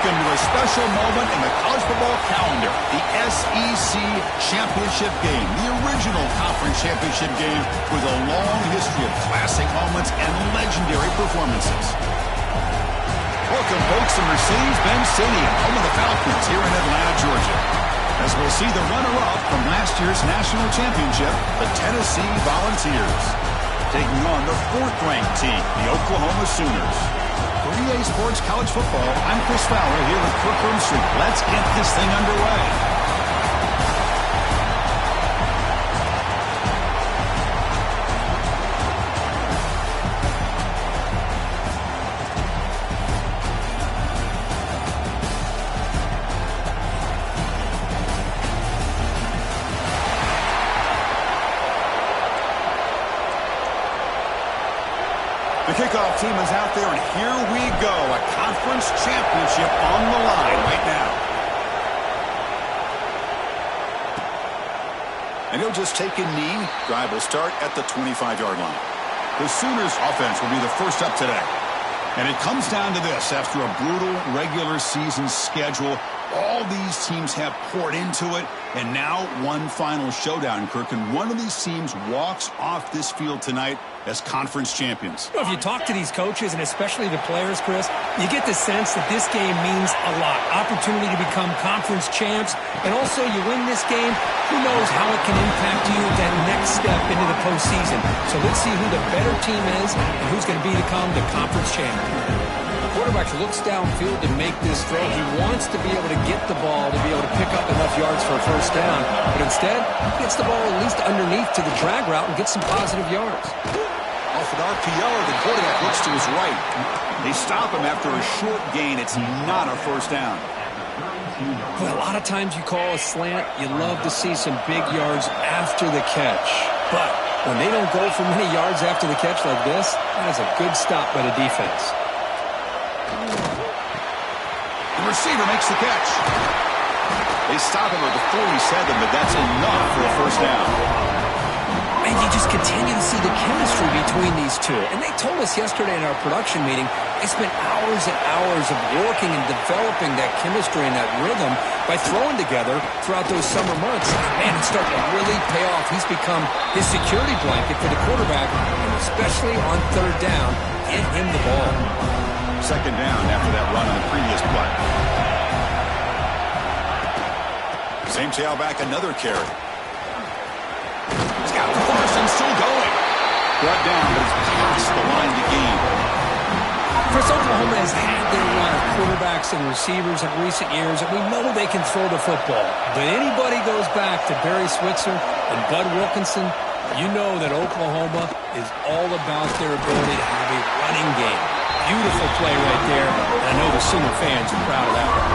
welcome to a special moment in the college football calendar, the SEC Championship game, the original conference championship game with a long history of classic moments and legendary performances. Welcome, folks, to Mercedes-Benz Stadium, home of the Falcons here in Atlanta, Georgia, as we'll see the runner-up from last year's national championship, the Tennessee Volunteers, taking on the fourth-ranked team, the Oklahoma Sooners. For EA Sports College Football, I'm Chris Fowler here with Kirk Street. Let's get this thing underway. The kickoff team is out there, and here we go. A conference championship on the line right now. And he'll just take a knee. Drive will start at the 25-yard line. The Sooners offense will be the first up today. And it comes down to this. After a brutal regular season schedule, all these teams have poured into it, and now one final showdown, Kirk. And one of these teams walks off this field tonight as conference champions. If you talk to these coaches, and especially the players, Chris, you get the sense that this game means a lot. Opportunity to become conference champs, and also you win this game, who knows how it can impact you that next step into the postseason. So let's see who the better team is and who's going to become the conference champion. The quarterback looks downfield to make this throw. He wants to be able to get the ball to be able to pick up enough yards for a first down, but instead, he gets the ball at least underneath to the drag route and gets some positive yards. Off an RPO, the quarterback looks to his right. They stop him after a short gain. It's not a first down. Well, a lot of times you call a slant, you love to see some big yards after the catch. But when they don't go for many yards after the catch like this, that is a good stop by the defense. The receiver makes the catch. They stop him at the 47, but that's enough for a first down. And you just continue to see the chemistry between these two. And they told us yesterday in our production meeting, they spent hours and hours of working and developing that chemistry and that rhythm by throwing together throughout those summer months. Man, it's starting to really pay off. He's become his security blanket for the quarterback, and especially on third down, get him the ball. Second down after that run on the previous play. Same tailback, another carry. He's got the force and still going. Brought down, but he's past the line to gain. Chris, Oklahoma has had their run of quarterbacks and receivers in recent years, and we know they can throw the football. But anybody goes back to Barry Switzer and Bud Wilkinson, you know that Oklahoma is all about their ability to have a running game. Beautiful play right there, and I know the Sooner fans are proud of that one.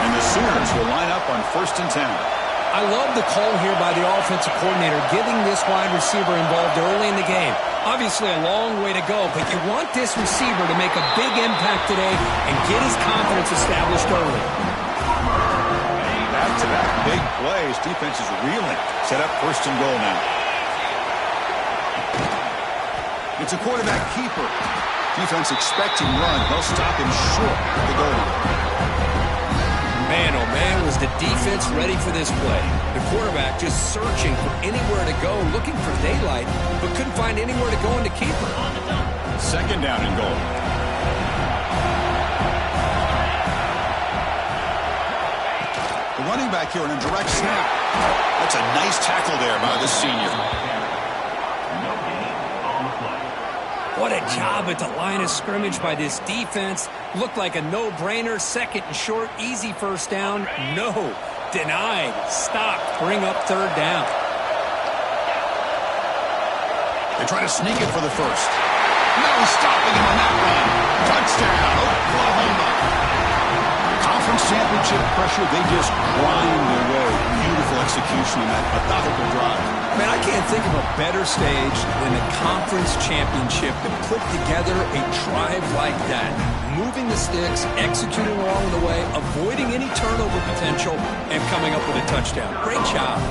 And the Sooners will line up on 1st and 10. I love the call here by the offensive coordinator, getting this wide receiver involved early in the game. Obviously a long way to go, but you want this receiver to make a big impact today and get his confidence established early. Back-to-back big plays. Defense is reeling. Set up 1st and goal now. It's a quarterback keeper. Defense expecting run. They'll stop him short at the goal line. Man, oh man, was the defense ready for this play. The quarterback just searching for anywhere to go, looking for daylight, but couldn't find anywhere to go in the keeper. Second down and goal. The running back here in a direct snap. That's a nice tackle there by the senior. What a job at the line of scrimmage by this defense. Looked like a no-brainer. Second and short, easy first down. No. Denied. Stopped. Bring up third down. They try to sneak it for the first. No stopping him on that run. Touchdown, Oklahoma. Conference championship pressure, they just grind away. Beautiful execution on that methodical drive. Man, I can't think of a better stage than a conference championship to put together a drive like that. Moving the sticks, executing along the way, avoiding any turnover potential, and coming up with a touchdown. Great job.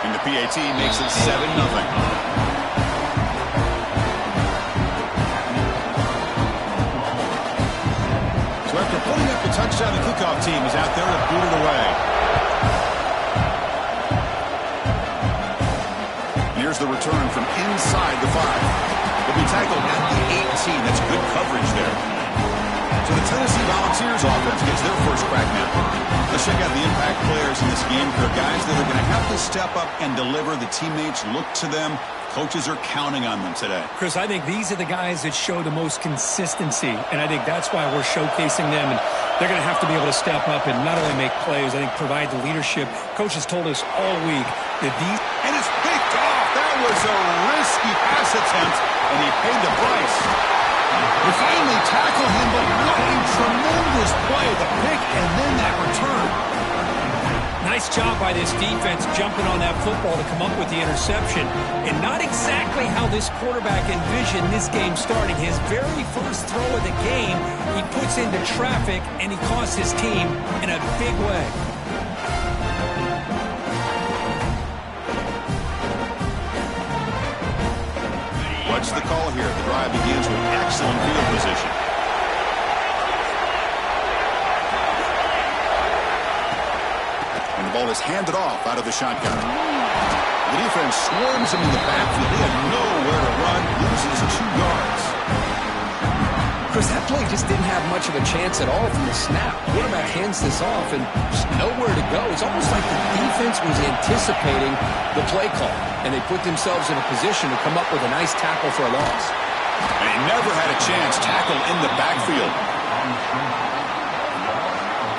And the PAT makes it 7-0. So after putting up the touchdown, the kickoff team is out there to boot it away. Here's the return from inside the 5. He'll be tackled at the 18. That's good coverage there. So the Tennessee Volunteers offense gets their first crack now. Let's check out the impact players in this game here. Guys that are going to have to step up and deliver. The teammates look to them. Coaches are counting on them today. Chris, I think these are the guys that show the most consistency, and I think that's why we're showcasing them. And they're going to have to be able to step up and not only make plays, I think provide the leadership. Coaches told us all week that these... And it's picked off. That was a risky pass attempt, and he paid the price. They finally tackle him, but what a tremendous play. The pick and then that return. Nice job by this defense jumping on that football to come up with the interception. And not exactly how this quarterback envisioned this game starting. His very first throw of the game, he puts into traffic, and he costs his team in a big way. What's the call here? The drive begins with excellent field position. And the ball is handed off out of the shotgun. The defense swarms him in the backfield. He had nowhere to run. Loses 2 yards. Chris, that play just didn't have much of a chance at all from the snap. Quarterback hands this off and just nowhere to go. It's almost like the defense was anticipating the play call, and they put themselves in a position to come up with a nice tackle for a loss. And he never had a chance tackled in the backfield.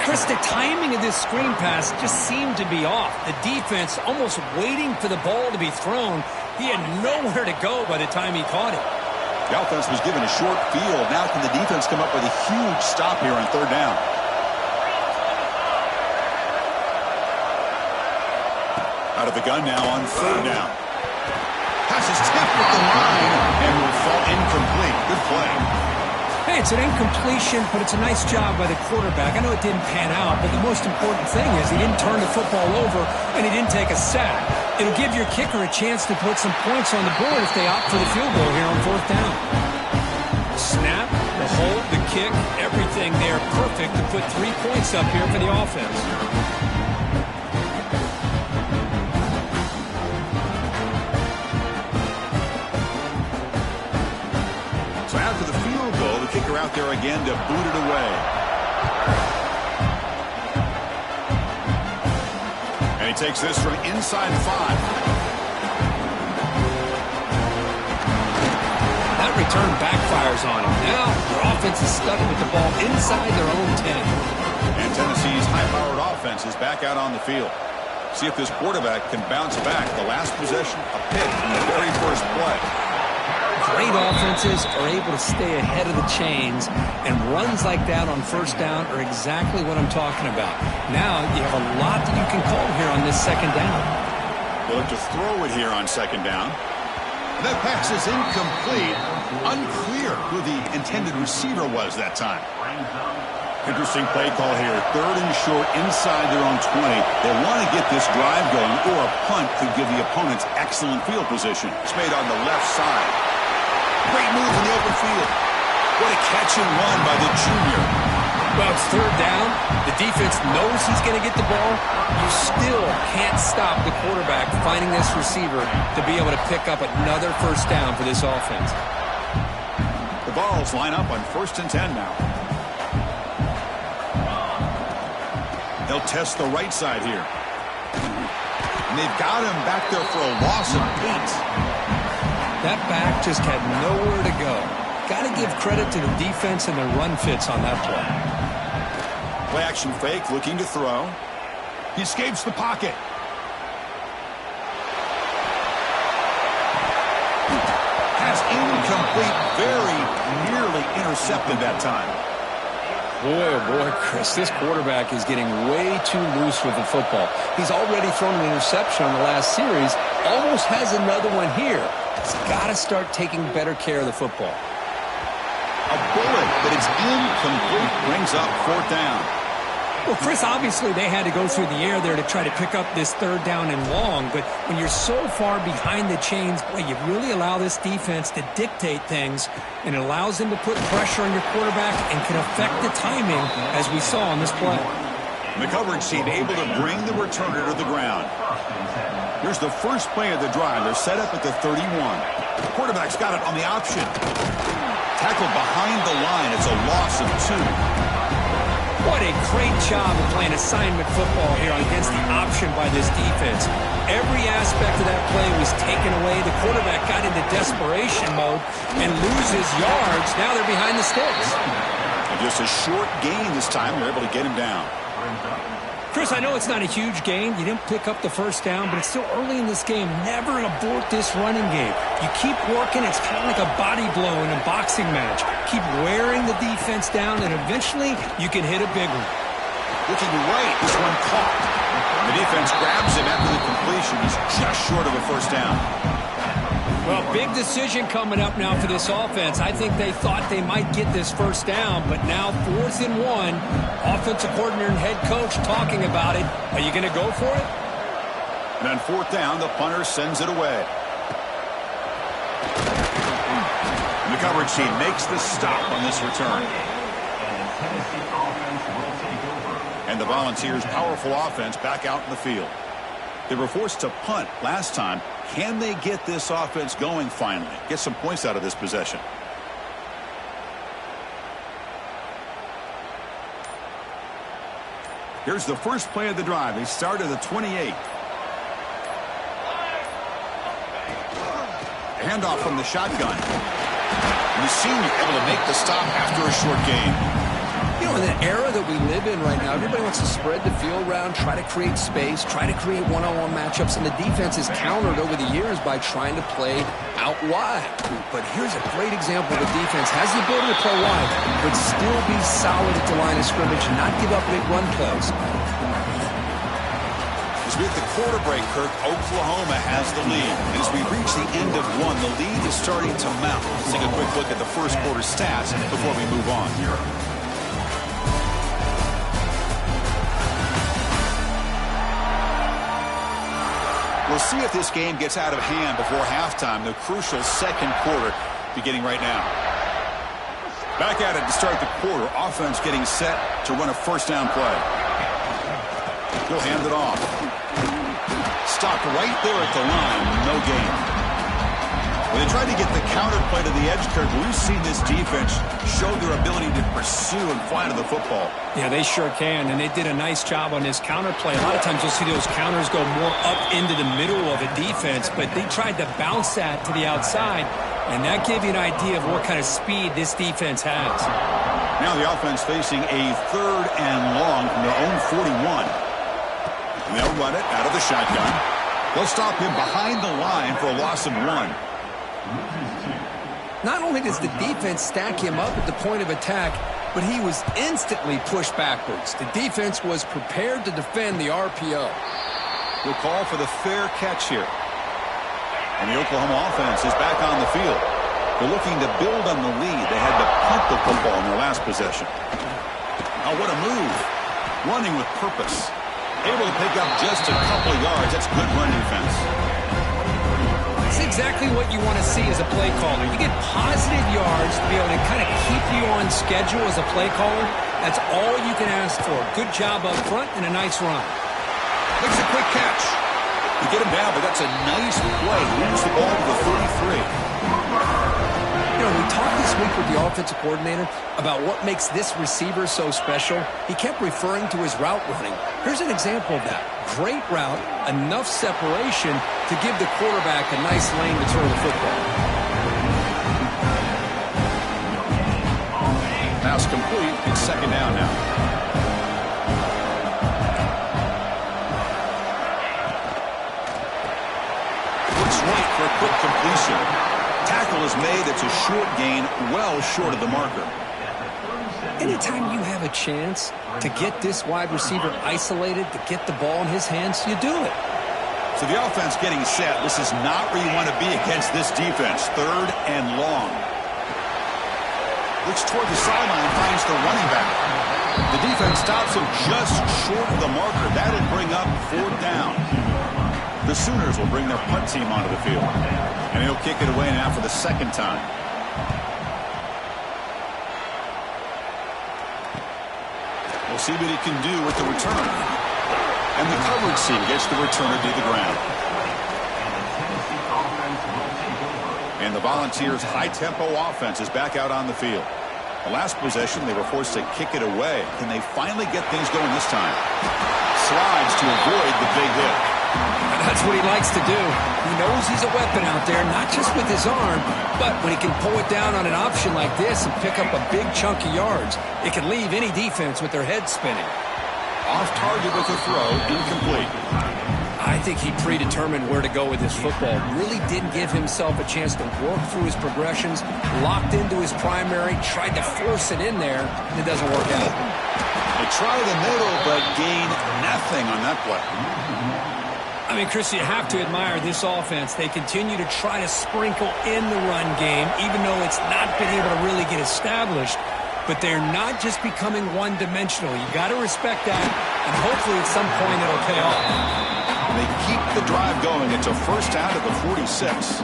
Chris, the timing of this screen pass just seemed to be off. The defense almost waiting for the ball to be thrown. He had nowhere to go by the time he caught it. The offense was given a short field. Now can the defense come up with a huge stop here on 3rd down? Out of the gun now on 3rd down. Pass is tipped at the line and will fall incomplete. Good play. Hey, it's an incompletion, but it's a nice job by the quarterback. I know it didn't pan out, but the most important thing is he didn't turn the football over and he didn't take a sack. It'll give your kicker a chance to put some points on the board if they opt for the field goal here on 4th down. Snap, the hold, the kick, everything there perfect to put 3 points up here for the offense. So after the field goal, the kicker out there again to boot it away. And he takes this from inside 5. That return backfires on him. Now their offense is stuck with the ball inside their own 10. And Tennessee's high-powered offense is back out on the field. See if this quarterback can bounce back. The last possession, a pick in the very first play. Great offenses are able to stay ahead of the chains, and runs like that on 1st down are exactly what I'm talking about. Now you have a lot that you can call here on this 2nd down. They'll look to throw it here on 2nd down. And that pass is incomplete. Unclear who the intended receiver was that time. Interesting play call here. 3rd and short inside their own 20. They want to get this drive going, or a punt could give the opponents excellent field position. It's made on the left side. Great move in the open field. What a catch and run by the junior. Well, it's 3rd down. The defense knows he's going to get the ball. You still can't stop the quarterback finding this receiver to be able to pick up another 1st down for this offense. The Vols line up on 1st and 10 now. They'll test the right side here. And they've got him back there for a loss of 8. That back just had nowhere to go. Got to give credit to the defense and their run fits on that play. Play action fake, looking to throw. He escapes the pocket. Pass incomplete, very nearly intercepted that time. Boy, oh boy, Chris, this quarterback is getting way too loose with the football. He's already thrown an interception on the last series, almost has another one here. He's got to start taking better care of the football. A bullet, but it's incomplete, brings up 4th down. Well, Chris, obviously they had to go through the air there to try to pick up this third down and long, but when you're so far behind the chains, boy, you really allow this defense to dictate things, and it allows them to put pressure on your quarterback and can affect the timing, as we saw on this play. The coverage team able to bring the returner to the ground. Here's the first play of the drive. They're set up at the 31. The quarterback's got it on the option. Tackled behind the line. It's a loss of 2. What a great job of playing assignment football here against the option by this defense. Every aspect of that play was taken away. The quarterback got into desperation mode and loses yards. Now they're behind the sticks. And just a short gain this time. They're able to get him down. Chris, I know it's not a huge gain. You didn't pick up the first down, but it's still early in this game. Never abort this running game. You keep working. It's kind of like a body blow in a boxing match. Keep wearing the defense down, and eventually you can hit a big one. Looking right, this one caught. The defense grabs him after the completion. He's just short of a first down. Well, big decision coming up now for this offense. I think they thought they might get this first down, but now 4th and 1. Offensive coordinator and head coach talking about it. Are you going to go for it? And on 4th down, the punter sends it away. And the coverage team makes the stop on this return. And the Volunteers' powerful offense back out in the field. They were forced to punt last time. Can they get this offense going finally? Get some points out of this possession. Here's the first play of the drive. They start at the 28. Handoff from the shotgun. And the senior able to make the stop after a short gain. You know, in the era that we live in right now, everybody wants to spread the field around, try to create space, try to create one-on-one matchups, and the defense is countered over the years by trying to play out wide. But here's a great example of a defense has the ability to play wide, but still be solid at the line of scrimmage, not give up big run plays. As we hit the quarter break, Kirk, Oklahoma has the lead. As we reach the end of one, the lead is starting to mount. Let's take a quick look at the first quarter stats before we move on. We'll see if this game gets out of hand before halftime. The crucial second quarter beginning right now. Back at it to start the quarter. Offense getting set to run a first down play. He'll hand it off. Stopped right there at the line. No gain. When they tried to get the counter play to the edge, Kirk, we've seen this defense show their ability to pursue and fly to the football. Yeah, they sure can, and they did a nice job on this counter play. A lot of times you'll see those counters go more up into the middle of a defense, but they tried to bounce that to the outside, and that gave you an idea of what kind of speed this defense has. Now the offense facing a 3rd and long from their own 41. And they'll run it out of the shotgun. They'll stop him behind the line for a loss of 1. Not only does the defense stack him up at the point of attack, but he was instantly pushed backwards. The defense was prepared to defend the RPO. We'll call for the fair catch here. And the Oklahoma offense is back on the field. They're looking to build on the lead. They had to punt the football in their last possession. Oh, what a move. Running with purpose. Able to pick up just a couple of yards. That's good run defense. It's exactly what you want to see as a play caller. You get positive yards to be able to kind of keep you on schedule as a play caller. That's all you can ask for. Good job up front and a nice run. Makes a quick catch. You get him down, but that's a nice play. Moves the ball to the 33. You know, we talked this week with the offensive coordinator about what makes this receiver so special. He kept referring to his route running. Here's an example of that. Great route, enough separation to give the quarterback a nice lane to throw the football. Pass complete. It's 2nd down now. Looks right for a quick completion. Tackle is made. It's a short gain, well short of the marker. Anytime you have a chance to get this wide receiver isolated, to get the ball in his hands, you do it. So the offense getting set. This is not where you want to be against this defense. 3rd and long. Looks toward the sideline, finds the running back. The defense stops him just short of the marker. That'll bring up 4th down. The Sooners will bring their punt team onto the field. And he'll kick it away now for the 2nd time. We'll see what he can do with the return. And the coverage team gets the returner to the ground. And the Volunteers' high-tempo offense is back out on the field. The last possession, they were forced to kick it away. Can they finally get things going this time? Slides to avoid the big hit. That's what he likes to do. He knows he's a weapon out there, not just with his arm, but when he can pull it down on an option like this and pick up a big chunk of yards, it can leave any defense with their head spinning. Off target with a throw, incomplete. I think he predetermined where to go with his football. Really didn't give himself a chance to work through his progressions, locked into his primary, tried to force it in there, and it doesn't work out. They try the middle, but gain nothing on that play. I mean, Chris, you have to admire this offense. They continue to try to sprinkle in the run game, even though it's not been able to really get established. But they're not just becoming one-dimensional. You got to respect that, and hopefully at some point it'll pay off. They keep the drive going. It's a 1st down at the 46.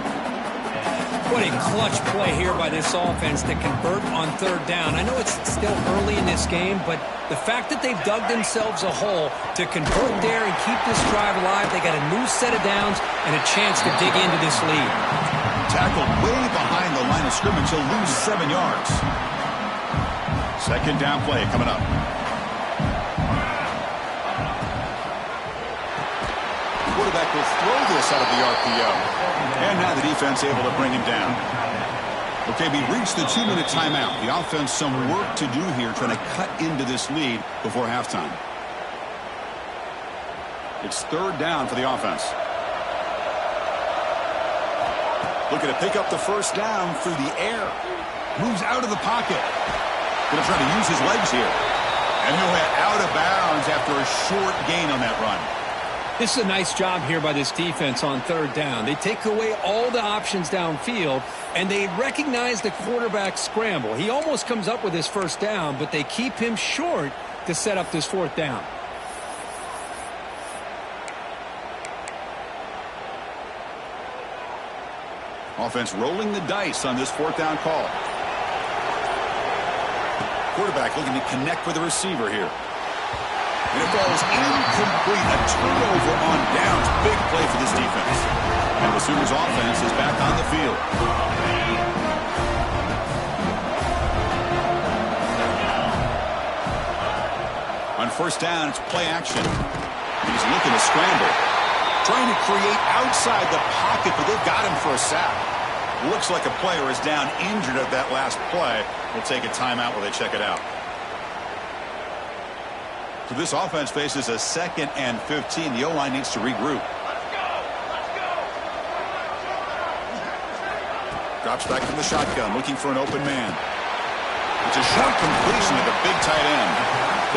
What a clutch play here by this offense to convert on 3rd down. I know it's still early in this game, but the fact that they've dug themselves a hole to convert there and keep this drive alive, they got a new set of downs and a chance to dig into this lead. Tackled way behind the line of scrimmage. He'll lose 7 yards. 2nd down play coming up. Quarterback will throw this out of the RPO. And now the defense able to bring him down. Okay, we reached the 2-minute timeout. The offense some work to do here trying to cut into this lead before halftime. It's 3rd down for the offense. Looking to pick up the 1st down through the air. Moves out of the pocket. Going to try to use his legs here. And he'll head out of bounds after a short gain on that run. This is a nice job here by this defense on 3rd down. They take away all the options downfield, and they recognize the quarterback scramble. He almost comes up with his 1st down, but they keep him short to set up this 4th down. Offense rolling the dice on this 4th down call. Quarterback looking to connect with the receiver here. And it falls incomplete. A turnover on downs. Big play for this defense. And the Sooners offense is back on the field. On 1st down, it's play action. He's looking to scramble. Trying to create outside the pocket, but they've got him for a sack. Looks like a player is down injured at that last play. We'll take a timeout while they check it out. So this offense faces a 2nd and 15. The O-line needs to regroup. Drops back from the shotgun, looking for an open man. It's a short completion to the big tight end.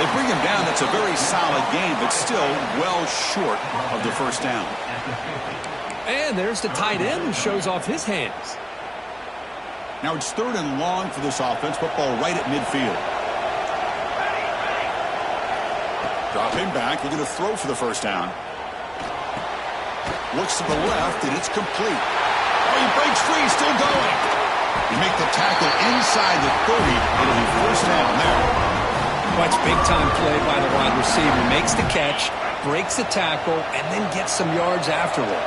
They bring him down. That's a very solid game, but still well short of the 1st down. And there's the tight end who shows off his hands. Now it's 3rd and long for this offense. Football right at midfield. Dropping back, looking to throw for the 1st down. Looks to the left, and it's complete. Oh, he breaks free, still going. You make the tackle inside the 30. It'll be 1st down there. Watch big-time play by the wide receiver. Makes the catch, breaks the tackle, and then gets some yards afterward.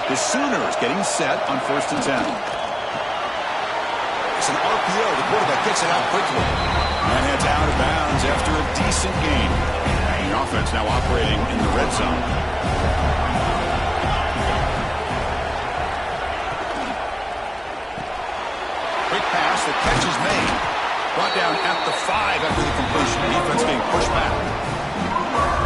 The Sooners getting set on 1st and 10. It's an RPO. The quarterback gets it out quickly. And heads out of bounds after a decent gain. And the offense now operating in the red zone. Quick pass. The catch is made. Brought down at the 5 after the completion. Defense getting pushed back.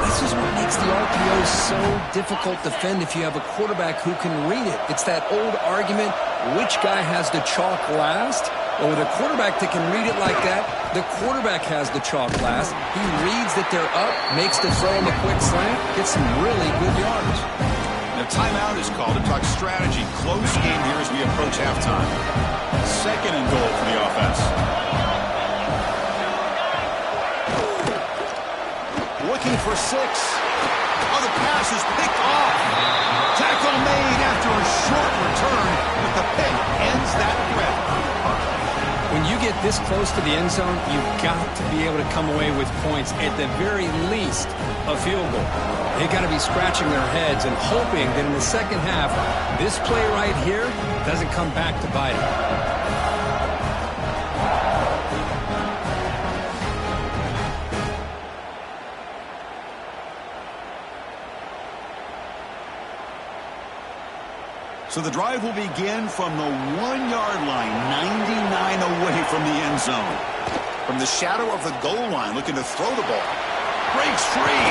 This is what makes the RPO so difficult to defend if you have a quarterback who can read it. It's that old argument, which guy has the chalk last? Well, with a quarterback that can read it like that, the quarterback has the chalk last. He reads that they're up, makes the throw on the quick slant, gets some really good yards. The timeout is called to talk strategy. Close game here as we approach halftime. 2nd and goal for the offense. looking for 6. Oh, the pass is picked off. Tackle made after a short return, but the pick ends that threat. When you get this close to the end zone, you've got to be able to come away with points, at the very least, a field goal. They've got to be scratching their heads and hoping that in the second half, this play right here doesn't come back to bite them. So the drive will begin from the 1-yard line, 99 away from the end zone. From the shadow of the goal line, looking to throw the ball. Breaks free.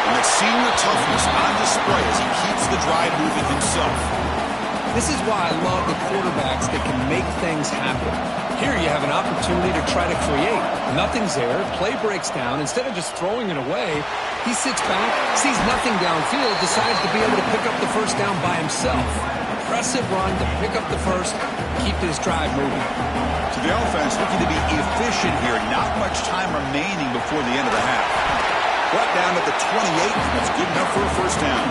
And that senior toughness on display as he keeps the drive moving himself. This is why I love the quarterbacks that can make things happen. Here you have an opportunity to try to create. Nothing's there. Play breaks down. Instead of just throwing it away, he sits back, sees nothing downfield, decides to be able to pick up the first down by himself. Impressive run to pick up the first, keep this drive moving. So the offense looking to be efficient here. Not much time remaining before the end of the half. Brought down at the 28. That's good enough for a first down.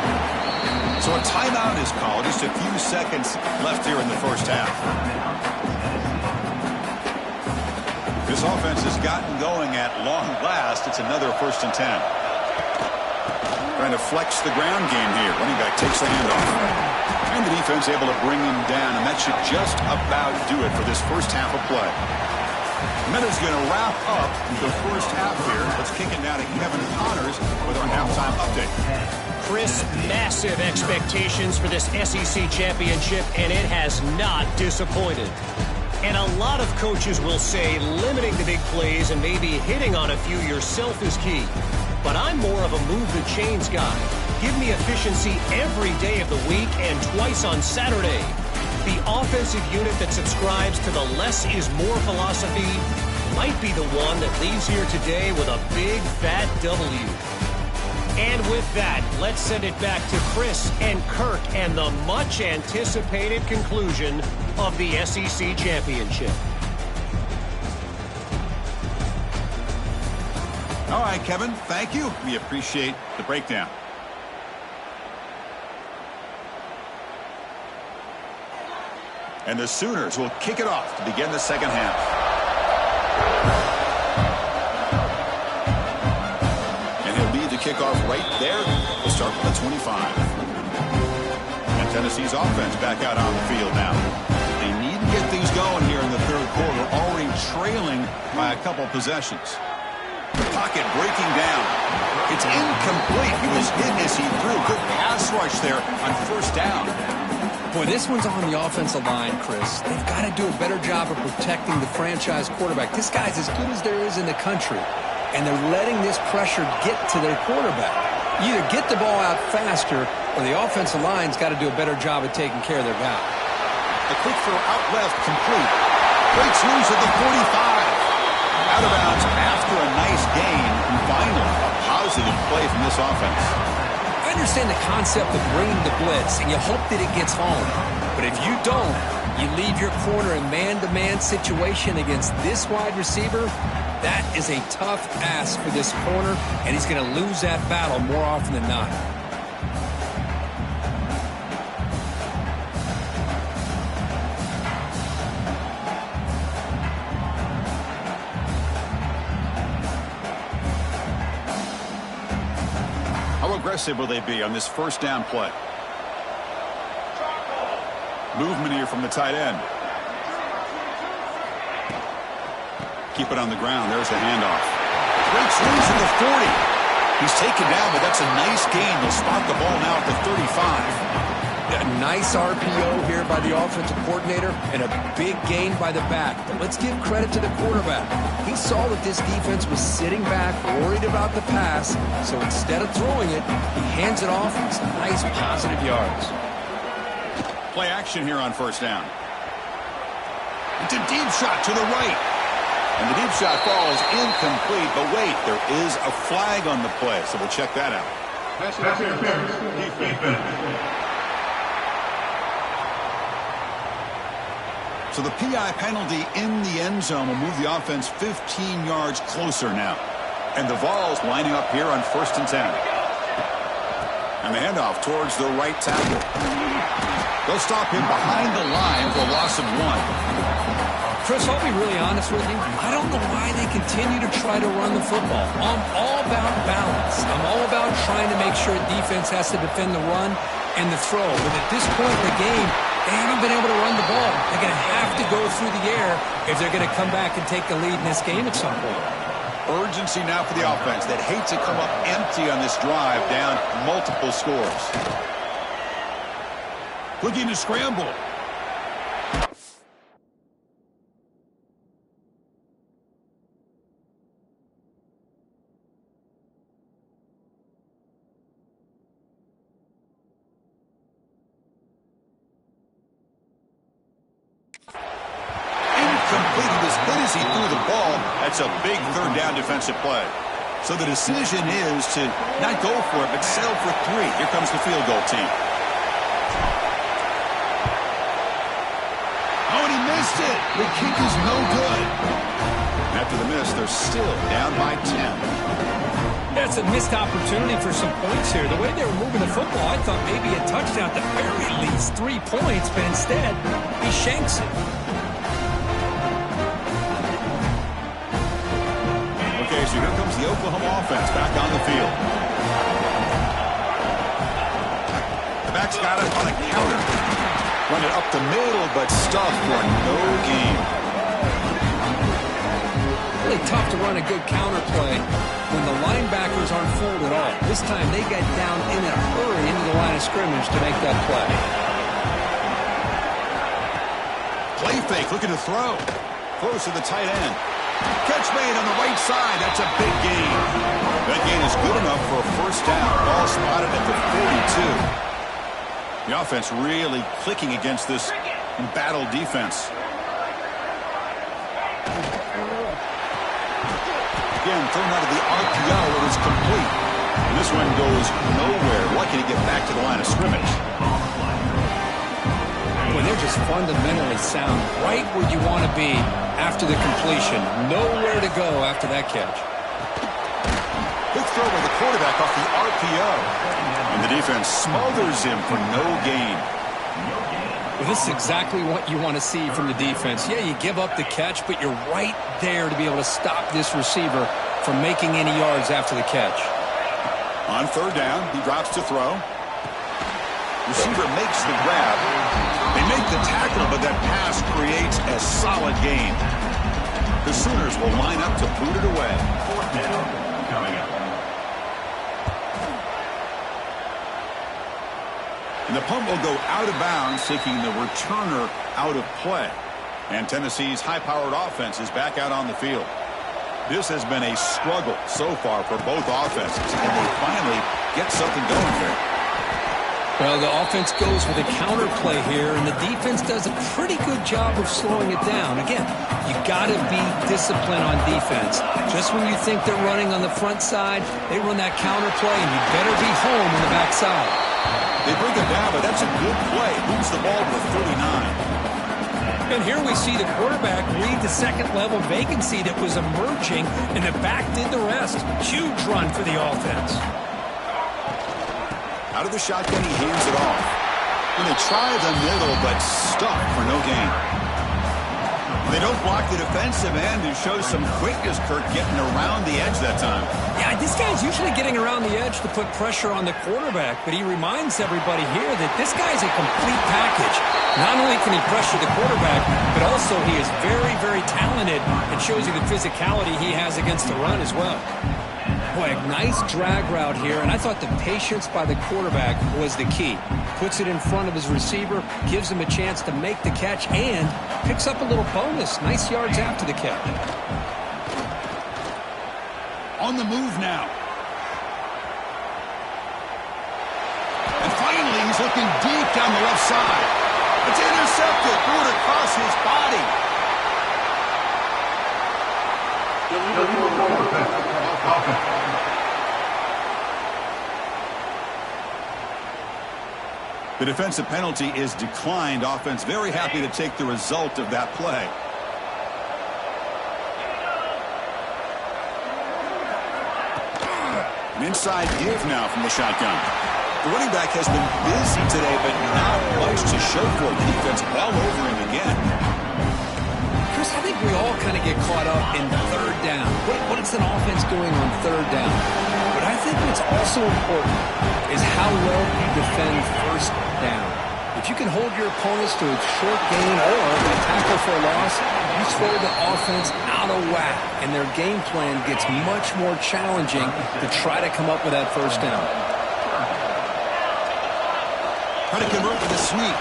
So a timeout is called. Just a few seconds left here in the first half. This offense has gotten going at long last. It's another 1st and 10. Trying to flex the ground game here. Running back takes the handoff. And the defense able to bring him down. And that should just about do it for this first half of play. Minute's going to wrap up the first half here. Let's kick it down to Kevin Connors with our halftime update. Chris, massive expectations for this SEC championship, and it has not disappointed. And a lot of coaches will say limiting the big plays and maybe hitting on a few yourself is key. But I'm more of a move the chains guy. Give me efficiency every day of the week and twice on Saturday. The offensive unit that subscribes to the less is more philosophy might be the one that leaves here today with a big fat W. And with that, let's send it back to Chris and Kirk and the much-anticipated conclusion of the SEC championship. All right, Kevin, thank you. We appreciate the breakdown. And the Sooners will kick it off to begin the second half. Kickoff right there. We'll start with the 25. And Tennessee's offense back out on the field now. They need to get things going here in the third quarter, already trailing by a couple possessions. The pocket breaking down. It's incomplete. He was hit as he threw. Good pass rush there on first down. Boy, this one's on the offensive line, Chris. They've got to do a better job of protecting the franchise quarterback. This guy's as good as there is in the country. And they're letting this pressure get to their quarterback. You either get the ball out faster, or the offensive line's got to do a better job of taking care of their guy. A quick throw out left, complete. Breaks loose at the 45. Out of bounds after a nice gain. And finally, a positive play from this offense. I understand the concept of bringing the blitz, and you hope that it gets home. But if you don't, you leave your corner in man-to-man situation against this wide receiver. That is a tough ask for this corner, and he's going to lose that battle more often than not. How aggressive will they be on this first down play? Movement here from the tight end. Keep it on the ground. There's the handoff. Breaks loose at the 40. He's taken down, but that's a nice gain. They'll spot the ball now at the 35. A nice RPO here by the offensive coordinator and a big gain by the back. But let's give credit to the quarterback. He saw that this defense was sitting back, worried about the pass. So instead of throwing it, he hands it off and some nice positive yards. Play action here on first down. It's a deep shot to the right. And the deep shot falls incomplete. But wait, there is a flag on the play, so we'll check that out. Pass interference. Defense. So the PI penalty in the end zone will move the offense 15 yards closer now. And the Vols lining up here on 1st and 10. And the handoff towards the right tackle. They'll stop him behind the line for a loss of 1. Chris, I'll be really honest with you. I don't know why they continue to try to run the football. I'm all about balance. I'm all about trying to make sure defense has to defend the run and the throw. But at this point in the game, they haven't been able to run the ball. They're going to have to go through the air if they're going to come back and take the lead in this game at some point. Urgency now for the offense that hate to come up empty on this drive, down multiple scores. Looking to scramble. Incomplete. As good as he threw the ball, that's a big third down defensive play. So the decision is to not go for it, but settle for 3. Here comes the field goal team. Oh, and he missed it. The kick is no good. After the miss, they're still down by 10. That's a missed opportunity for some points here. The way they were moving the football, I thought maybe a touchdown, at the very least 3 points, but instead, he shanks it. Okay, so here comes the Oklahoma offense back on the field. The back's got it on a counter. Run it up the middle, but stuffed for no gain. Really tough to run a good counter play when the linebackers aren't fooled at all. This time they got down in a hurry into the line of scrimmage to make that play. Play fake, looking to throw. Close to the tight end. Catch made on the right side. That's a big gain. That gain is good enough for a first down. Ball spotted at the 42. The offense really clicking against this embattled defense. Again, thrown out of the RPO. It is complete. And this one goes nowhere. Lucky to get back to the line of scrimmage. Well, they're just fundamentally sound. Right where you want to be after the completion. Nowhere to go after that catch. Quick throw by the quarterback off the RPO. And the defense smothers him for no gain. Well, this is exactly what you want to see from the defense. Yeah, you give up the catch, but you're right there to be able to stop this receiver from making any yards after the catch. On 3rd down, he drops to throw. Receiver makes the grab. They make the tackle, but that pass creates a solid gain. The Sooners will line up to boot it away. 4th down coming up. And the punt will go out of bounds, taking the returner out of play. And Tennessee's high-powered offense is back out on the field. This has been a struggle so far for both offenses, and they finally get something going here. Well, the offense goes with a counter play here, and the defense does a pretty good job of slowing it down. Again, you got to be disciplined on defense. Just when you think they're running on the front side, they run that counter play, and you better be home on the back side. They bring it down, but that's a good play. Moves the ball to 39. And here we see the quarterback read the second-level vacancy that was emerging, and the back did the rest. Huge run for the offense. Out of the shotgun, he hands it off. And they try the middle, but stuck for no gain. They don't block the defensive end, who shows some quickness, Kirk, getting around the edge that time. Yeah, this guy's usually getting around the edge to put pressure on the quarterback, but he reminds everybody here that this guy's a complete package. Not only can he pressure the quarterback, but also he is very, very talented and shows you the physicality he has against the run as well. Boy, a nice drag route here, and I thought the patience by the quarterback was the key. Puts it in front of his receiver, gives him a chance to make the catch, and picks up a little bonus. Nice yards after the catch. On the move now. And finally, he's looking deep down the left side. It's intercepted. Threw it across his body. The defensive penalty is declined. Offense very happy to take the result of that play. An inside give now from the shotgun. The running back has been busy today, but not much to show for it. The defense all over him again. Chris, I think we all kind of get caught up in third down. What is an offense doing on third down? But I think what's also important is how well you defend first down. If you can hold your opponents to a short gain or a tackle for a loss, you throw the offense out of whack, and their game plan gets much more challenging to try to come up with that first down. Try to convert with a sweep.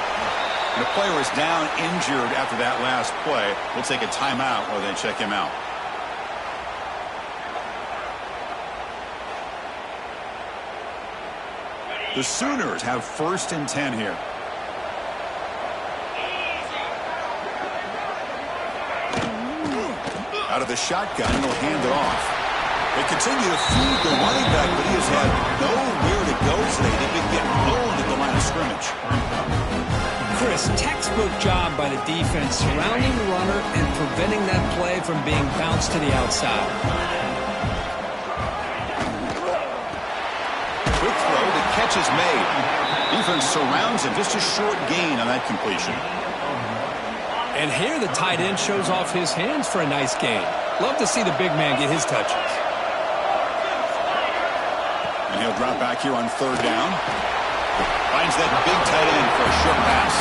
And the player is down injured after that last play. We'll take a timeout while they check him out. The Sooners have 1st and 10 here. Out of the shotgun, he'll hand it off. They continue to feed the running back, but he has had nowhere to go today. They've been getting owned at the line of scrimmage. Chris, textbook job by the defense surrounding the runner and preventing that play from being bounced to the outside. Quick throw, the catch is made. Defense surrounds him, just a short gain on that completion. And here the tight end shows off his hands for a nice gain. Love to see the big man get his touches. And he'll drop back here on 3rd down. Finds that big tight end for a short pass.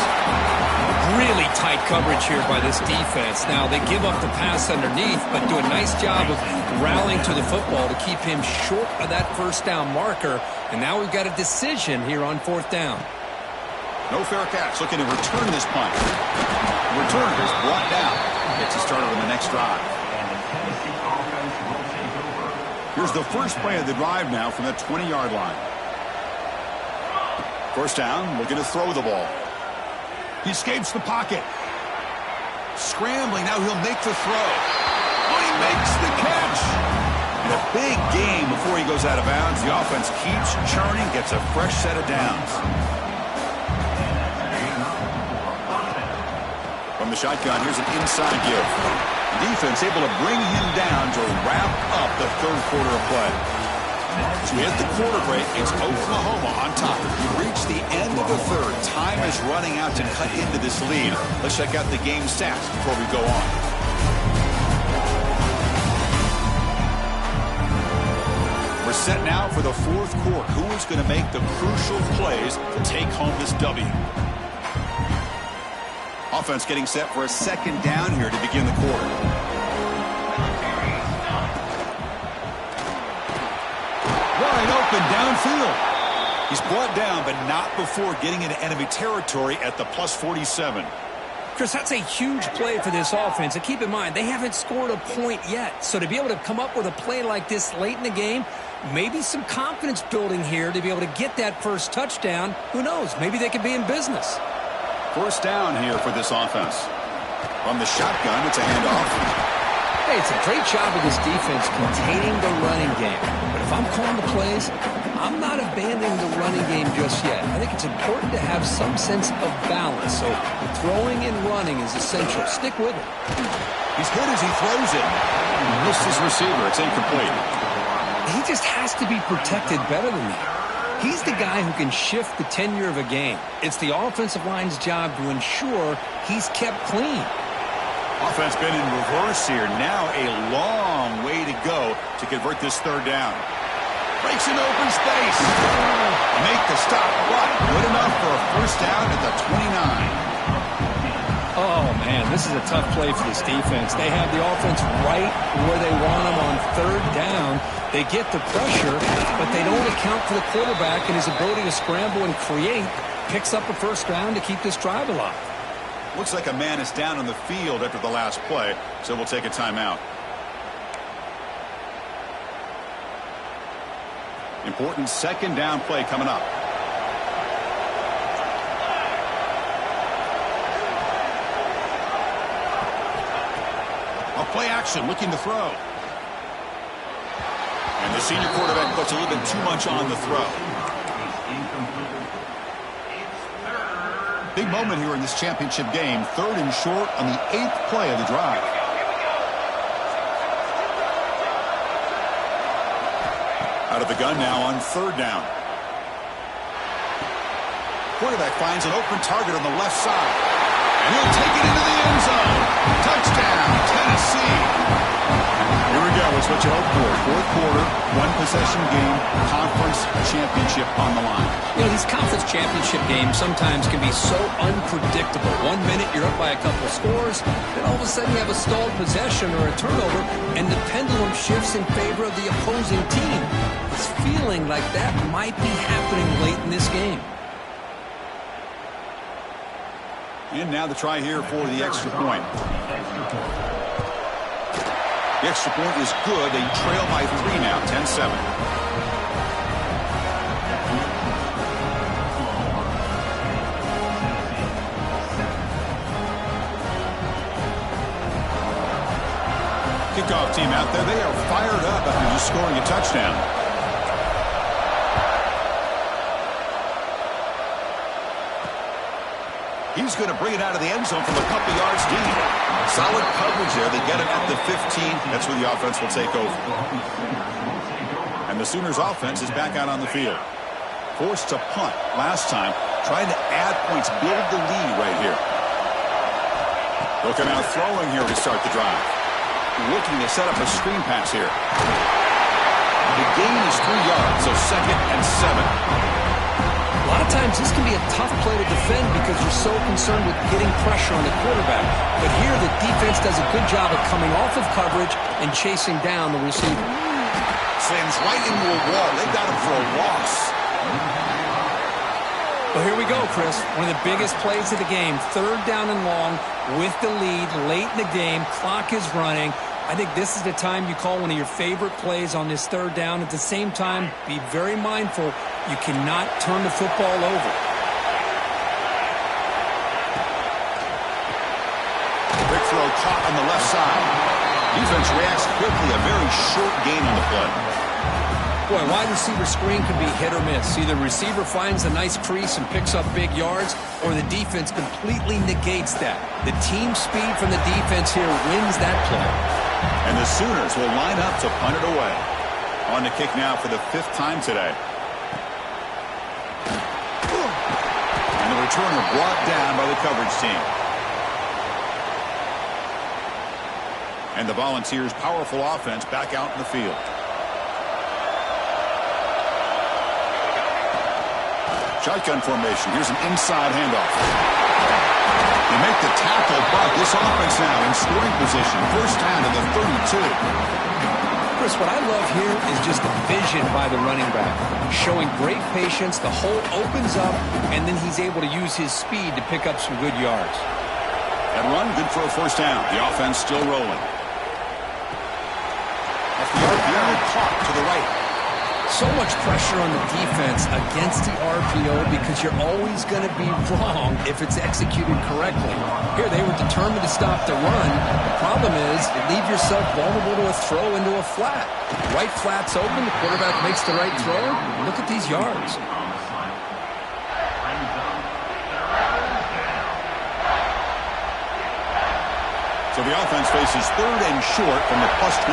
Really tight coverage here by this defense. Now, they give up the pass underneath, but do a nice job of rallying to the football to keep him short of that first down marker. And now we've got a decision here on 4th down. No fair catch. Looking to return this punt. The returner is brought down. Gets us started on the next drive. Here's the first play of the drive now from the 20-yard line. First down, looking to throw the ball. He escapes the pocket. Scrambling, now he'll make the throw. Oh, he makes the catch. And a big game before he goes out of bounds. The offense keeps churning, gets a fresh set of downs. From the shotgun, here's an inside give. The defense able to bring him down to wrap up the 3rd quarter of play. So we hit the quarter break. It's Oklahoma on top. We reach the end of the 3rd. Time is running out to cut into this lead. Let's check out the game stats before we go on. We're set now for the 4th quarter. Who is going to make the crucial plays to take home this W? Offense getting set for a 2nd down here to begin the quarter. Wide open downfield. He's brought down, but not before getting into enemy territory at the +47. Chris, that's a huge play for this offense. And keep in mind, they haven't scored a point yet. So to be able to come up with a play like this late in the game, maybe some confidence building here to be able to get that first touchdown. Who knows? Maybe they could be in business. First down here for this offense. From the shotgun, it's a handoff. Hey, it's a great job of this defense containing the running game. But if I'm calling the plays, I'm not abandoning the running game just yet. I think it's important to have some sense of balance. So throwing and running is essential. Stick with it. He's hit as he throws it. He missed his receiver. It's incomplete. He just has to be protected better than that. He's the guy who can shift the tenure of a game. It's the offensive line's job to ensure he's kept clean. Offense been in reverse here. Now a long way to go to convert this 3rd down. Breaks in open space. Make the stop, but good enough for a first down at the 29. Oh, man, this is a tough play for this defense. They have the offense right where they want them on 3rd down. They get the pressure, but they don't account for the quarterback and his ability to scramble and create. Picks up a first down to keep this drive alive. Looks like a man is down on the field after the last play, so we'll take a timeout. Important 2nd down play coming up. A play action, looking to throw. And the senior quarterback puts a little bit too much on the throw. Big moment here in this championship game. 3rd and short on the 8th play of the drive. Out of the gun now on third down. Quarterback finds an open target on the left side. And he'll take it into the end zone. Touchdown, Tennessee. Here we go. It's what you hope for. Fourth quarter, one-possession game, conference championship on the line. You know, these conference championship games sometimes can be so unpredictable. 1 minute you're up by a couple scores, then all of a sudden you have a stalled possession or a turnover, and the pendulum shifts in favor of the opposing team. It's feeling like that might be happening late in this game. And now the try here for the extra point. The extra point is good. They trail by 3 now, 10-7. Kickoff team out there. They are fired up after just scoring a touchdown. He's going to bring it out of the end zone from a couple yards deep. Solid coverage there. They get him at the 15. That's where the offense will take over. And the Sooners offense is back out on the field. Forced to punt last time. Trying to add points, build the lead right here. Looking out throwing here to start the drive. Looking to set up a screen pass here. The gain is 3 yards, so 2nd and 7. A lot of times this can be a tough play to defend because you're so concerned with getting pressure on the quarterback. But here the defense does a good job of coming off of coverage and chasing down the receiver. Slams right into a wall. They got him for a loss. Well, here we go, Chris. One of the biggest plays of the game. 3rd down and long with the lead late in the game. Clock is running. I think this is the time you call one of your favorite plays on this 3rd down. At the same time, be very mindful. You cannot turn the football over. Quick throw caught on the left side. Defense reacts quickly. A very short gain on the play. Boy, wide receiver screen can be hit or miss. Either receiver finds a nice crease and picks up big yards, or the defense completely negates that. The team speed from the defense here wins that play. And the Sooners will line up to punt it away. On the kick now for the 5th time today. And the returner brought down by the coverage team. And the Volunteers' powerful offense back out in the field. Shotgun formation. Here's an inside handoff. They make the tackle, but this offense now in scoring position. 1st down to the 32. Chris, what I love here is just the vision by the running back. Showing great patience, the hole opens up, and then he's able to use his speed to pick up some good yards. That run, good for a 1st down. The offense still rolling. Off the RPO, caught to the right. So much pressure on the defense against the RPO because you're always going to be wrong if it's executed correctly. Here, they were determined to stop the run. The problem is you leave yourself vulnerable to a throw into a flat. Right flat's open, the quarterback makes the right throw. Look at these yards. So the offense faces 3rd and short from the +26.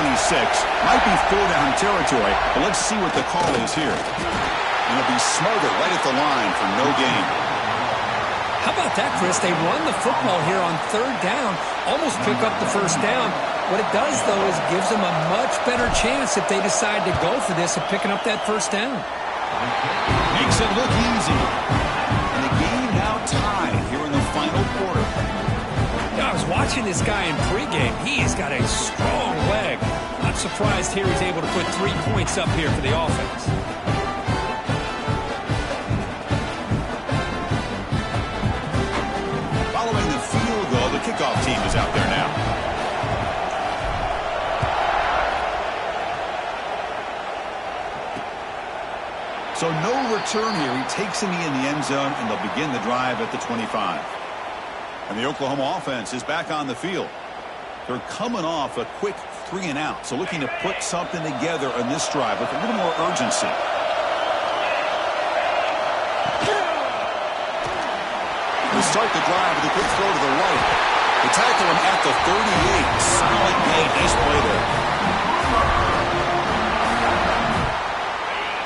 Might be 4-down territory, but let's see what the call is here. And it'll be Smarter right at the line for no gain. How about that, Chris? They run the football here on 3rd down, almost pick up the 1st down. What it does, though, is gives them a much better chance if they decide to go for this of picking up that 1st down. Makes it look easy. And the game now tied here in the final quarter. I was watching this guy in pregame. He has got a strong leg. Not surprised here he's able to put 3 points up here for the offense. Following the field goal, the kickoff team is out there now. So no return here. He takes him in the end zone, and they'll begin the drive at the 25. And the Oklahoma offense is back on the field. They're coming off a quick 3 and out, so looking to put something together on this drive with a little more urgency. They start the drive with a quick throw to the right. They tackle him at the 38. Solid gain. Nice play there.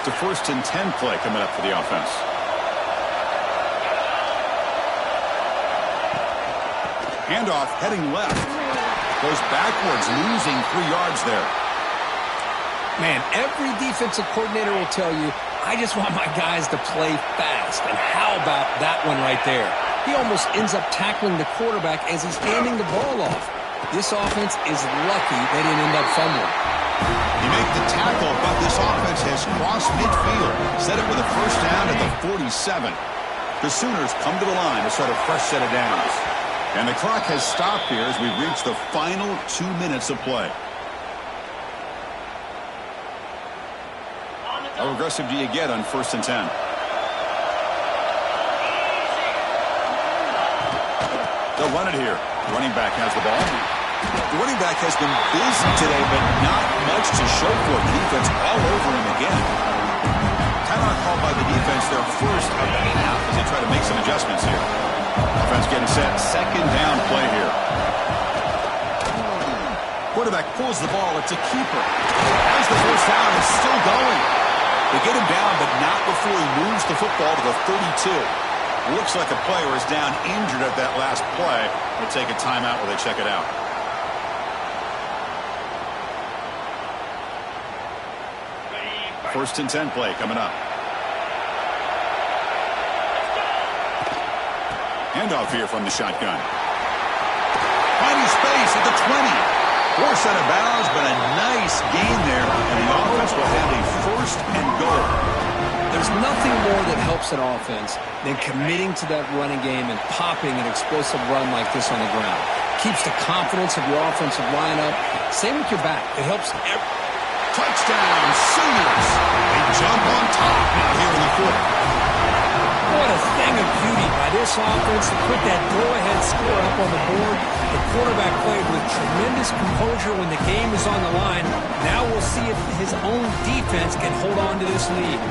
It's a 1st and 10 play coming up for the offense. Handoff heading left. Goes backwards, losing 3 yards there. Man, every defensive coordinator will tell you, I just want my guys to play fast. And how about that one right there? He almost ends up tackling the quarterback as he's handing the ball off. This offense is lucky they didn't end up fumbling. You make the tackle, but this offense has crossed midfield. Set it with a 1st down at the 47. The Sooners come to the line to start a fresh set of downs. And the clock has stopped here as we've reached the final 2 minutes of play. How aggressive do you get on 1st and 10? They'll run it here. Running back has the ball. The running back has been busy today, but not much to show for it. The defense all over him again. Timeout called by the defense, their first of the half, as they try to make some adjustments here. Offense getting set. 2nd down play here. Quarterback pulls the ball. It's a keeper. As the 1st down is still going. They get him down, but not before he moves the football to the 32. Looks like a player is down injured at that last play. They'll take a timeout while they check it out. First and 10 play coming up. Handoff here from the shotgun. Finding space at the 20. Forced out of bounds, but a nice gain there. And the offense will have a 1st and goal. There's nothing more that helps an offense than committing to that running game and popping an explosive run like this on the ground. Keeps the confidence of your offensive lineup. Same with your back. It helps every... Touchdown, Sooners. They jump on top now here in the 4th. What a thing of beauty by this offense to put that go-ahead score up on the board. The quarterback played with tremendous composure when the game is on the line. Now we'll see if his own defense can hold on to this lead.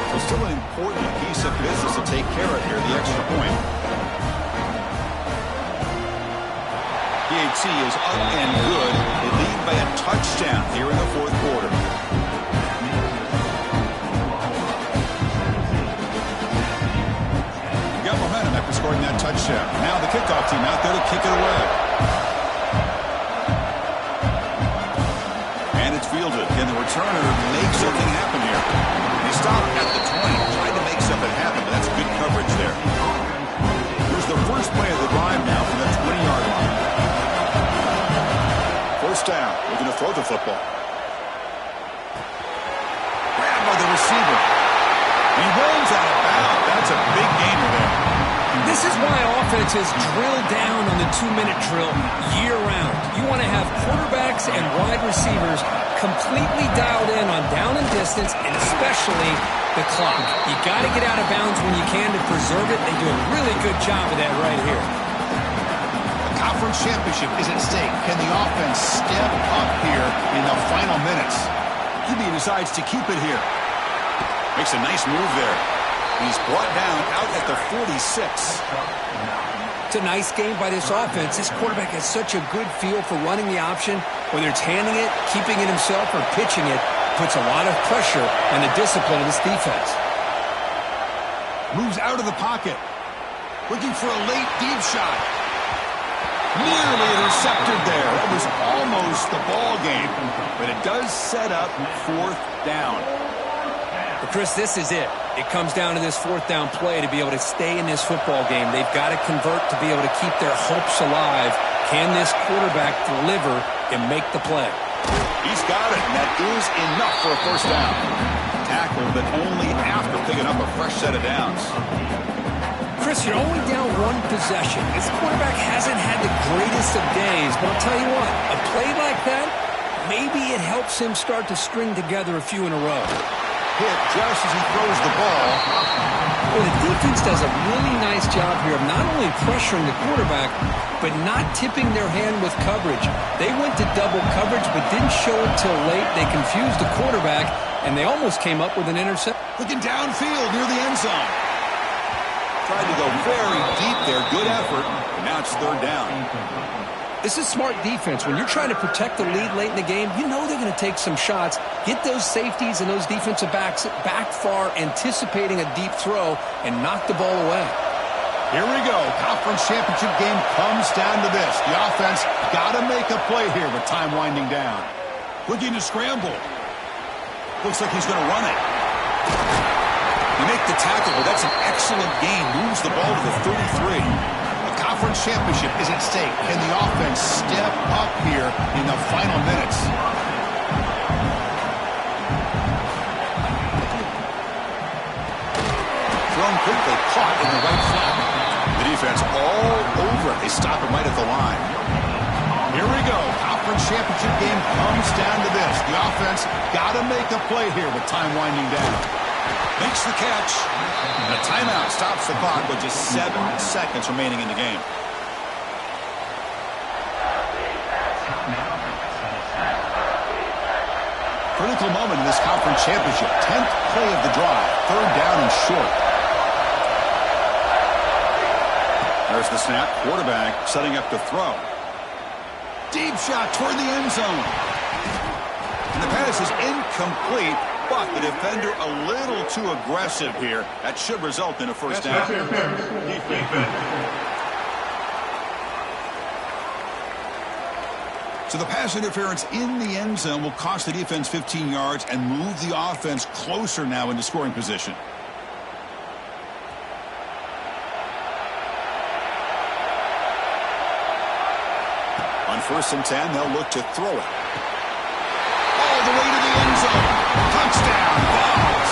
So still an important piece of business to take care of here, the extra point. PHC is up and good. They lead by a touchdown here in the 4th quarter. You got momentum after scoring that touchdown. Now the kickoff team out there to kick it away. And it's fielded. Can the returner make something happen here? They stop at the 20, tried to make something happen, but that's good coverage there. Here's the first play of the drive now from the 20-yard line. 1st down. We're going to throw the football. Grabbed by the receiver. He rolls out of bounds. That's a big gainer there. This is why offenses drill down on the 2-minute drill year-round. You want to have quarterbacks and wide receivers completely dialed in on down and distance, and especially the clock. You got to get out of bounds when you can to preserve it. They do a really good job of that right here. Conference championship is at stake. Can the offense step up here in the final minutes? He decides to keep it here. Makes a nice move there. He's brought down out at the 46. It's a nice game by this offense. This quarterback has such a good feel for running the option. Whether it's handing it, keeping it himself, or pitching it, puts a lot of pressure on the discipline of this defense. Moves out of the pocket. Looking for a late deep shot. Nearly intercepted there. That was almost the ball game. But it does set up 4th down. But Chris, this is it. It comes down to this 4th down play to be able to stay in this football game. They've got to convert to be able to keep their hopes alive. Can this quarterback deliver and make the play? He's got it, and that is enough for a 1st down. Tackle, but only after picking up a fresh set of downs. Chris, you're only down 1 possession. This quarterback hasn't had the greatest of days, but I'll tell you what, a play like that, maybe it helps him start to string together a few in a row. Hit just as he throws the ball. Well, the defense does a really nice job here of not only pressuring the quarterback, but not tipping their hand with coverage. They went to double coverage, but didn't show it till late. They confused the quarterback, and they almost came up with an interception. Looking downfield near the end zone. Tried to go very deep there. Good effort. And now it's 3rd down. This is smart defense. When you're trying to protect the lead late in the game, you know they're going to take some shots, get those safeties and those defensive backs back far, anticipating a deep throw, and knock the ball away. Here we go. Conference championship game comes down to this. The offense got to make a play here with time winding down. Looking to scramble. Looks like he's going to run it. You make the tackle, but that's an excellent gain. Moves the ball to the 33. A conference championship is at stake. Can the offense step up here in the final minutes? Thrown quickly, caught in the right flat. The defense all over it. They stop him right at the line. Here we go. Conference championship game comes down to this. The offense got to make a play here with time winding down. Makes the catch. And a timeout stops the clock with just 7 seconds remaining in the game. Critical moment in this conference championship. 10th play of the drive. 3rd down and short. There's the snap. Quarterback setting up to throw. Deep shot toward the end zone. And the pass is incomplete. But the defender a little too aggressive here. That should result in a first down. So the pass interference in the end zone will cost the defense 15 yards and move the offense closer now into scoring position. On 1st and 10, they'll look to throw it. All the way to the end zone. Touchdown, Vols.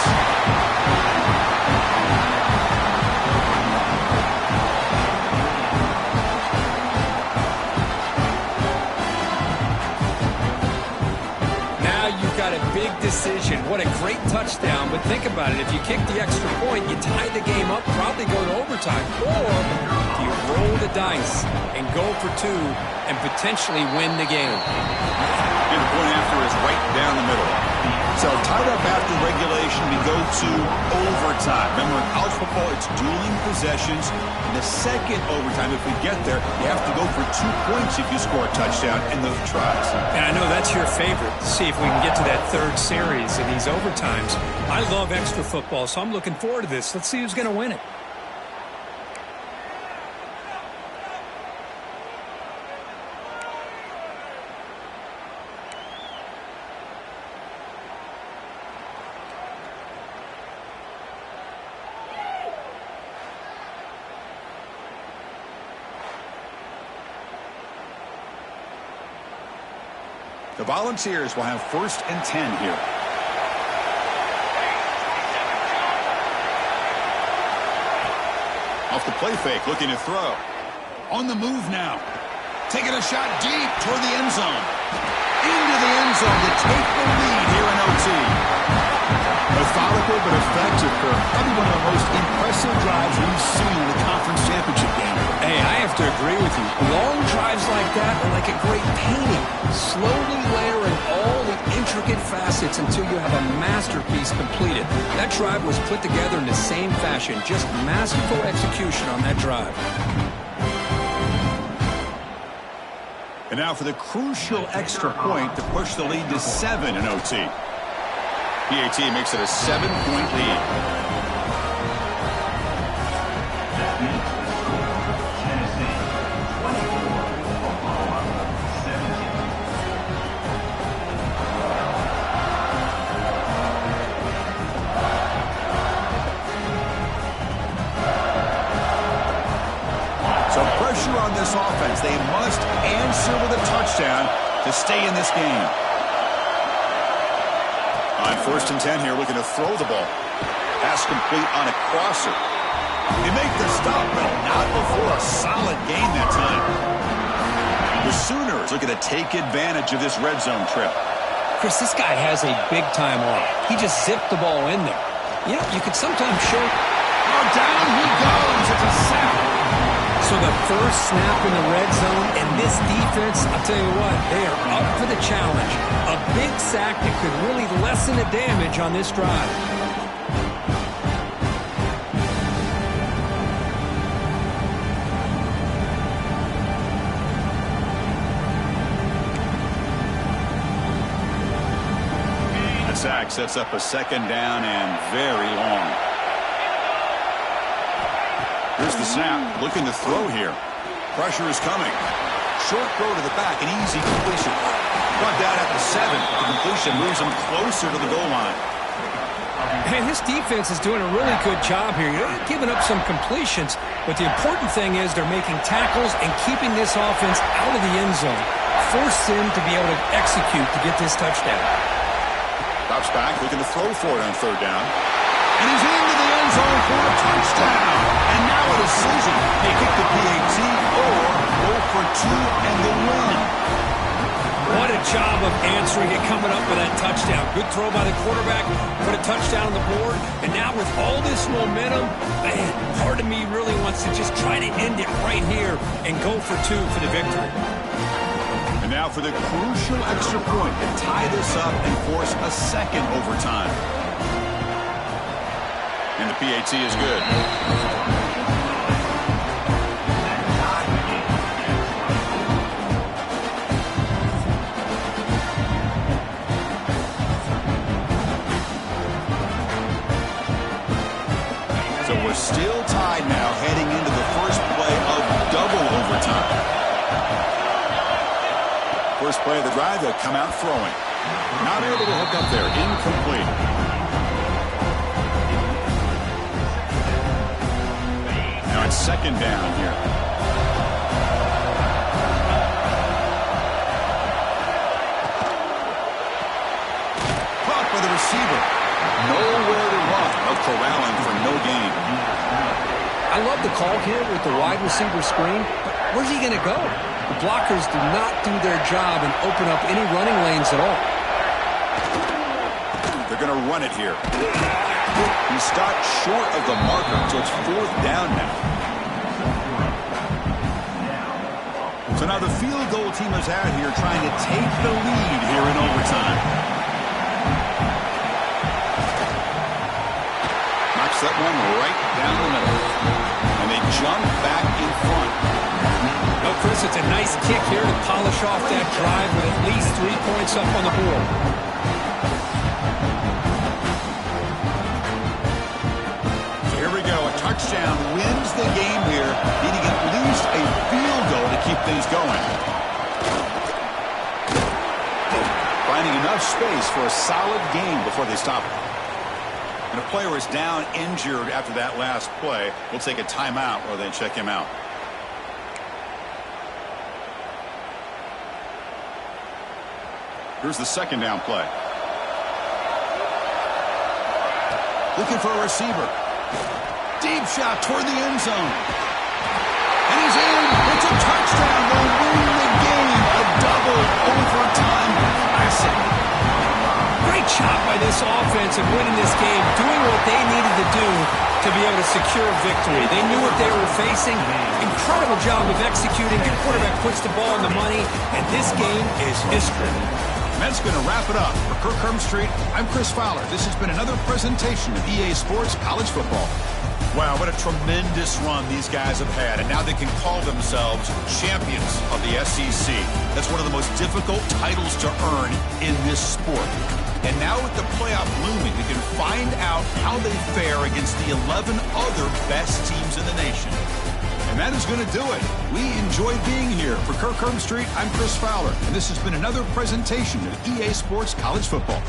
Now you've got a big decision. What a great touchdon. But think about it. If you kick the extra point, you tie the game up, probably go to overtime. Or do you roll the dice and go for 2 and potentially win the game? And the point after is right down the middle. So tied up after regulation, we go to overtime. Remember, in college football, it's dueling possessions. In the second overtime, if we get there, you have to go for 2 points if you score a touchdown in those tries. And I know that's your favorite. See if we can get to that 3rd series in these overtimes. I love extra football, so I'm looking forward to this. Let's see who's going to win it. The Volunteers will have 1st and 10 here. Off the play fake, looking to throw. On the move now. Taking a shot deep toward the end zone. Into the end zone to take the lead here in OT. Methodical but effective, Kirk. Probably one of the most impressive drives we've seen in the conference championship game. Hey, I have to agree with you. Long drives like that are like a great painting. Slowly layering all the intricate facets until you have a masterpiece completed. That drive was put together in the same fashion. Just masterful execution on that drive. And now for the crucial extra point to push the lead to 7 in OT. PAT makes it a 7-point lead. On this offense, they must answer with a touchdown to stay in this game. On 1st and 10 here, looking to throw the ball. Pass complete on a crosser. They make the stop, but not before a solid gain that time. The Sooners looking to take advantage of this red zone trip. Chris, this guy has a big-time arm. He just zipped the ball in there. You know, you could sometimes show... Oh, down he goes. It's a sack. So the first snap in the red zone, and this defense, I'll tell you what, they are up for the challenge. A big sack that could really lessen the damage on this drive. sack sets up a second down and very long. Here's the snap. Looking to throw here. Pressure is coming. Short throw to the back. An easy completion. Brought down at the 7. The completion moves him closer to the goal line. And this defense is doing a really good job here. They're giving up some completions, but the important thing is they're making tackles and keeping this offense out of the end zone. Force them to be able to execute to get this touchdown. Drops back, looking to throw for it on third down. And he's into the end zone for a touchdown. And now a decision. They kick the PAT or go for 2 and the win. What a job of answering it, coming up with that touchdown. Good throw by the quarterback, put a touchdown on the board. And now with all this momentum, man, part of me really wants to just try to end it right here and go for 2 for the victory. And now for the crucial extra point to tie this up and force a second overtime. And the PAT is good. So we're still tied now heading into the first play of double overtime. First play of the drive, they'll come out throwing. Not able to hook up there. Incomplete. Now it's second down here. Caught by the receiver. Nowhere to run. A corralling for no gain. I love the call here with the wide receiver screen, but where's he going to go? The blockers do not do their job and open up any running lanes at all. They're going to run it here. He stopped short of the marker, so it's fourth down now. So now the field goal team is out here trying to take the lead here in overtime. Knocks that one right down the middle. And they jump back in front. No, Chris, it's a nice kick here to polish off that drive with at least 3 points up on the board. So here we go. A touchdown wins the game here, needing at least a field goal to keep things going. Finding enough space for a solid game before they stop it. And a player is down injured after that last play. We'll take a timeout or then check him out. Here's the second down play. Looking for a receiver. Deep shot toward the end zone. And he's in. It's a touchdown. They'll win the game. A double overtime classic. Great job by this offense in winning this game, doing what they needed to do to be able to secure victory. They knew what they were facing. Incredible job of executing. Your quarterback puts the ball in the money, and this game is history. And that's going to wrap it up. For Kirk Hermstreet, I'm Chris Fowler. This has been another presentation of EA Sports College Football. Wow, what a tremendous run these guys have had, and now they can call themselves champions of the SEC. That's one of the most difficult titles to earn in this sport. And now with the playoff looming, we can find out how they fare against the 11 other best teams in the nation. And that is going to do it. We enjoyed being here. For Kirk Hermstreet, I'm Chris Fowler, and this has been another presentation of EA Sports College Football.